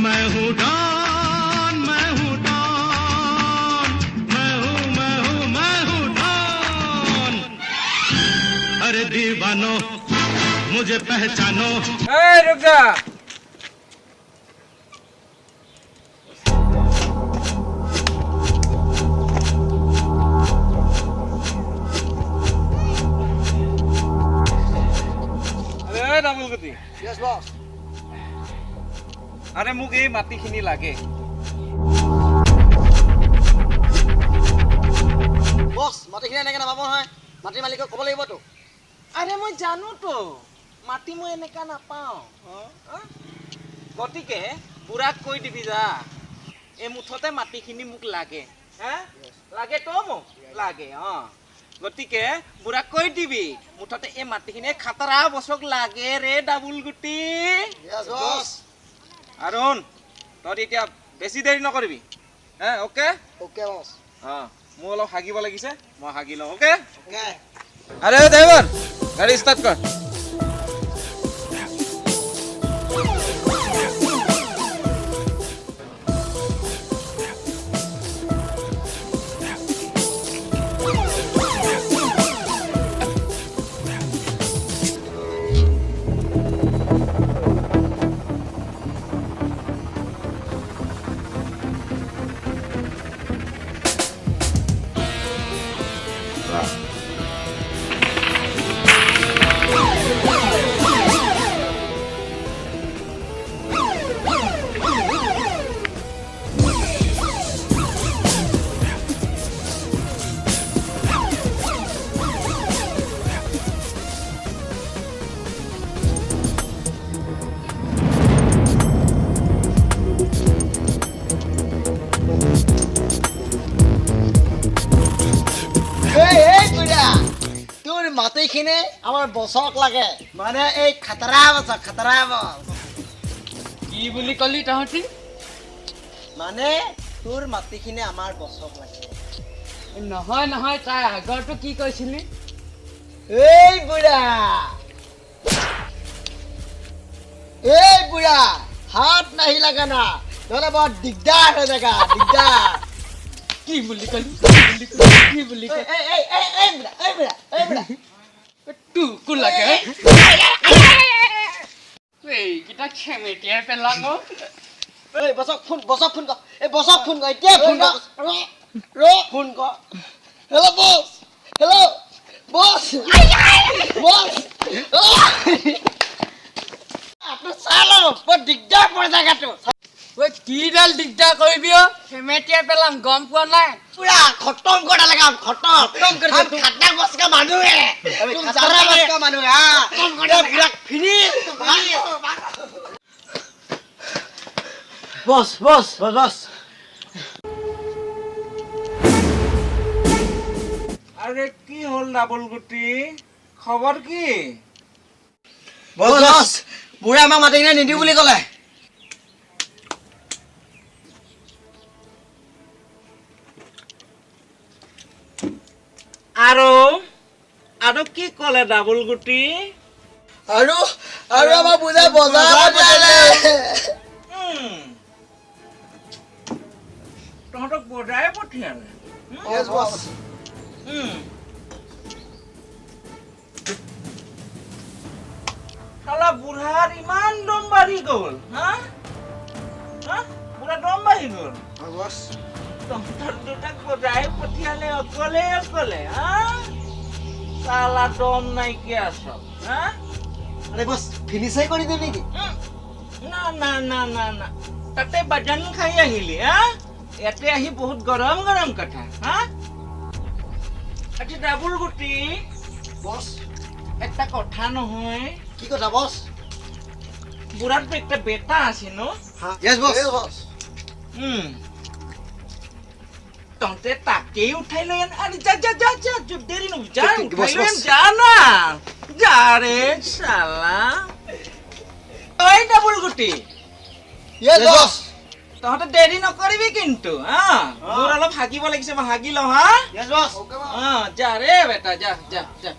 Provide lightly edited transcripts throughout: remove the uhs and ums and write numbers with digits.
मैं हूँ डॉन, मैं हूँ डॉन, मैं हूँ डॉन। अरे दीवानो मुझे पहचानो। रुक जा। अरे रामुलगति। Yes, boss. আরে মোক এই মাটিখিনি লাগে। বস মাটিখিনি এনেকে নাপাব নহয় মাটিৰ মালিকক ক'ব লাগিবতো আরে মই জানো তো মাটি মই এনেকা নাপাওঁ গতিকে বুঢ়াক কৈ দিবি যা এই মুঠতে মাটিখিনি মোক লাগে হা লাগে তো মোক লাগে গতিকে বুঢ়াক কৈ দিবি মুঠতে এই মাটিখিনি খাতৰা বছক লাগে ৰে ডাবুল গুটি Yes, boss. আৰুণ তই এতিয়া বেছি দেৰি নকৰিবি হা ওকে Okay, boss. মোৰ অলপ হাগিব লাগিছে মই হাগি লওঁ ওকে Okay. আৰে ড্ৰাইভাৰ গাড়ি স্টাৰ্ট কৰ মাটিখিনি আমাৰ বছক লাগে মানে এই খাতৰা বছক খাতৰা বছ কি বুলি কলি তহঁতি মানে তোৰ মাটিখিনি আমাৰ বছক লাগে নহয় নহয় তাৰ আগৰটো কি কৈছিলি এই বুঢ়া হাত নাহি লাগা না নহ'লে বৰ দিগদাৰ হৈ যাগা দিগদাৰ কি বুলি কলি কি বুলি কলি এই বুঢ়া তোকো লাগে এইকেইটা খেমেটিয়াই পেলাব এই বছক ফোন কৰ এই বছক ফোন কৰ এতিয়া ফোন কৰ ফোন কৰ হেল্ল' বছ হেল্ল' বছ আপুনি চালো বৰ দিগদাৰ পৰে জেগাটো ঐ কিডাল দিগদাৰ কৰিবি খেমেটিয়াই পেলাম গম পোৱা নাই পুৰা খতম কৰা লাগে খতম কৰি খাতা বছকা মানুহে খাতা বছকা মানুহে খতম কৰি পুৰা ফিনিশ বছ আরে কি হল ডাবল গুটি খবর কি বছ বুঢ়া আমাক মাতি কিনে নিদিওঁ বুলি ক'লে আৰু কি ক'লে ডাবল গুটি আৰু আমাৰ বুঢ়া বজাৰ পঠিয়ালে তহঁতক বজাৰে পঠিয়ালে Yes, boss. শালা বুঢ়াৰ ইমান দম বাঢ়ি গ'ল বুঢ়া দম বাঢ়ি গ'ল তহঁতৰ দুটাক বজাৰে পঠিয়ালে অকলে শালা দম নাইকিয়া চব আৰে বস ফিনিশাই কৰি দিবি নেকি না তাতে বাজান খাই আহিলি ইয়াতে আহি বহুত গৰম কথা আচ্ছা ডাবুল গুটি বস একটা কথা নহয় কি কথা বস বুঢ়াৰ তো একটা বেটা আছে ন Yes, boss. তহঁতে তাকেই উঠাই লৈ আন আরে যা দেৰি নহ যা ঠিক, উঠাই লৈ বস। আন যা না যা রে শালা ওই ডাবুল গুটি Yes, boss. তহঁতে দেৰি নকৰিবি কিন্তু হা মোৰ অলপ হাগিব লাগিছে মই হাগি লওঁ হা Yes, boss. যা ৰে বেটা যা যা যা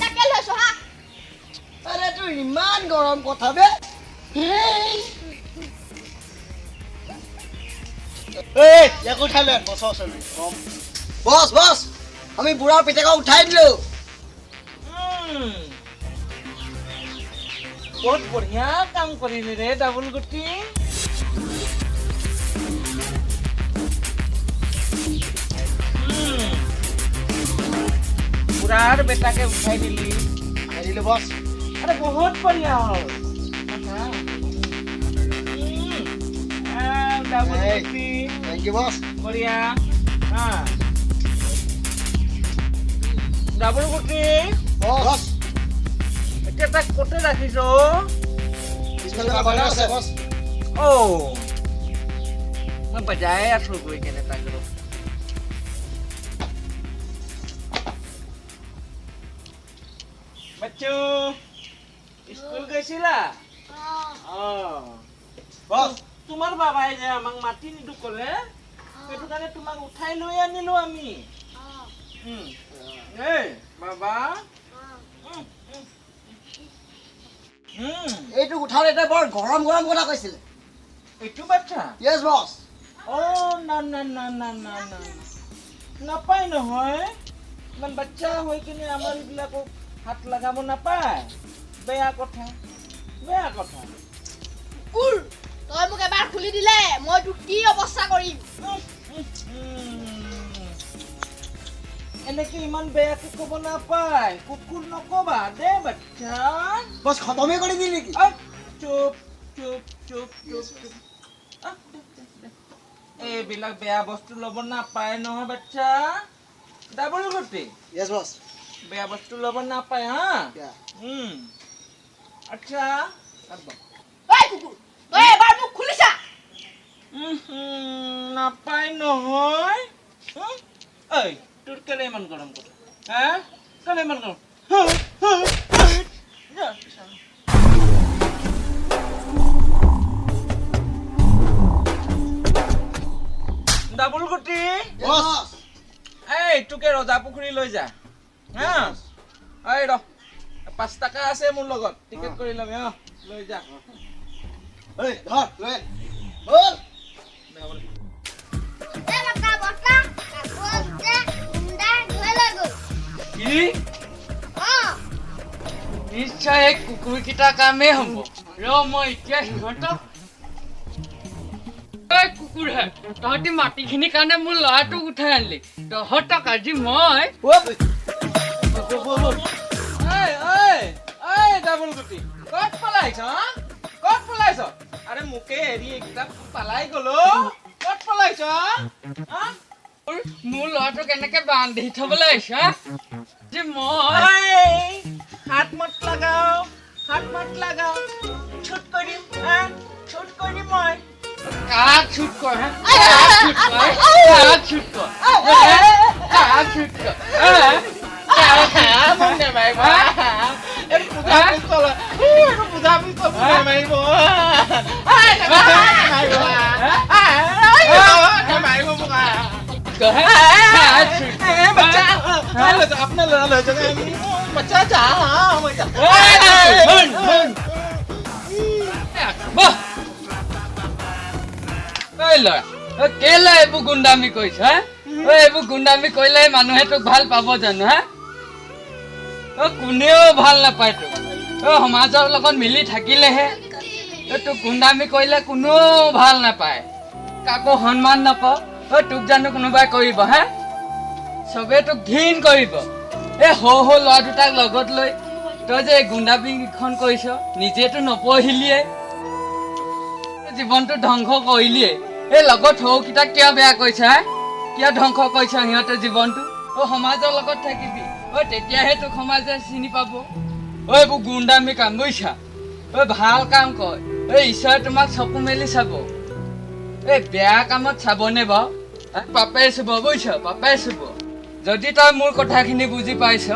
তাকে লৈছো হা আরে তুই ইমান গরম কথা বে এই ইয়াক উঠালেন বস বস বস আমি বুড়ার পিতেকা উঠাই দিলো বহুত বঢ়িয়া কাম কৰিলি ৰে ডাবল গুটি বুঢ়াৰ বেটাকে উঠাই দিলি উঠাই দিলো বস আরে বহুত বঢ়িয়া হ'ল ডাবল Hey. গুটি থ্যাংক ইউ বস বঢ়িয়া হা ডাবল গুটি বস এতিয়া তাক ক'তে ৰাখিছ পিছফালে বাগান আছে বস মই বজাই আছো গৈ কেনে তাক ৰ বাচ্চু স্কুল গৈছিলা বস তোমাৰ বাবাই যে আমাক মাতি নিদো ক'লে সেইটো কাৰণে তোমাক উঠাই লৈ আনিলো আমি এই বাবা এইটো উঠালে বৰ গৰম গৰম কথা কৈছিলে এইটো বাচ্চা ইয়েস বস না না না না না না নাপায় নহয় ইমান বাচ্চা হৈ কিনে আমাৰ এইবিলাকক হাত লগাব নাপায় বেয়া কথা কুকুৰ তই মোক এবাৰ খুলি দিলে মই তোক কি অৱস্থা কৰিম এনেকে ইমান বেয়াকে ক'ব নাপায় কুকুৰ নকবা দে বাচ্চা বস খতমে কৰি দিলি নেকি চুপ চুপ চুপ চুপ চুপ এইবিলাক বেয়া বস্তু ল'ব নাপায় নহয় বাচ্চা ডাবল গুটি ইয়েস বস বেয়া বস্তু ল'ব নাপায় হা আচ্ছা ঐ কুকুৰ তই এবাৰ মোক খুলিছা নাপায় নহয় ঐ তোৰ কেলে ইমান গৰম কথা হা কেলে ইমান গৰম ডাবল গুটি বস এই তোকে ৰজা পুখুৰী লৈ যা হা এই ৰ 5 টকা আছে মোৰ লগত টিকেট কৰি ল'বি লৈ যা এই ধৰ লৈ বল এ বটা বটা কাকুতে গুণ্ডা ধুই লৈ গ'ল কি অ নিশ্চয় এই কুকুৰকেইটা কামেই হ'ব ৰ মই এতিয়া সিহঁতক ঐ কুকুৰহে তহঁতি মাটিখিনিৰ কাৰণে মোৰ ল'ৰাটোক উঠাই আনিলি তহঁতক আজি মই এই ডাবল গুটি ক'ত পলাইছ ক'ত পলাইছ আৰে মোকে এৰি এইকেইটা পলাই গ'লো ক'ত পলাইছ মোৰ ল'ৰাটোক এনেকে বান্ধি থবলৈ আহিছ যে মই হাত মত লাগাও ছুট কৰিম মই কাক ছুট কৰ কাক ছুট কৰ মোক নেমাৰিব পূজা পিছল নেমাৰিব নেমাৰিব মোক আপোনাৰ ল'ৰা লৈ যাওক বাচ্চা যা মই যা কেলে এইবোৰ গুণ্ডামি কৰিছ হা এইবোৰ গুণ্ডামি কৰিলে মানুহে তোক ভাল পাব জানো হা কোনেও ভাল নাপায় তোক সমাজৰ লগত মিলি থাকিলেহে তোক গুণ্ডামি কৰিলে কোনেও ভাল নাপায় কাকো সন্মান নাপাওঁ তোক জানো কোনোবাই কৰিব হা চবে তোক ঘিণ কৰিব এই সৰু ল'ৰা দুটাক লগত লৈ তই যে গুণ্ডামিখন কৰিছ নিজেতো নপঢ়িলিয়ে জীৱনটো ধ্বংস কৰিলিয়ে এই লগত সৰুকেইটাক কিয় বেয়া কৰিছ হা কিয় ধ্বংস কৰিছ সিহঁতৰ জীৱনটো সমাজৰ লগত থাকিবি তেতিয়াহে তোক সমাজে চিনি পাব এইবোৰ গুণ্ডামি কাম বুজিছা ভাল কাম কৰ এই ঈশ্বৰে তোমাক চকু মেলি চাব এই বেয়া কামত চাবনে বাৰু পাপে চুব বুজিছ পাপে চুব যদি তই মোৰ কথাখিনি বুজি পাইছ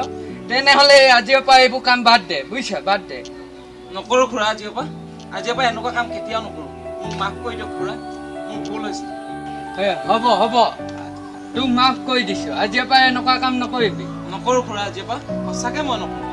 তেনেহ'লে আজিৰ পৰা এইবোৰ কাম বাদ দে বুজিছ বাদ দে নকৰোঁ খুৰা আজিৰ পৰা এনেকুৱা কাম কেতিয়াও নকৰোঁ মোক মাফ কৰি দিয়ক খুৰা মোৰ ভুল হৈছে হ'ব হ'ব তোক মাফ কৰি দিছো আজিৰ পৰা এনেকুৱা কাম নকৰিবি নকৰোঁ খুৰা আজিৰ পৰা সঁচাকৈ মই নকৰোঁ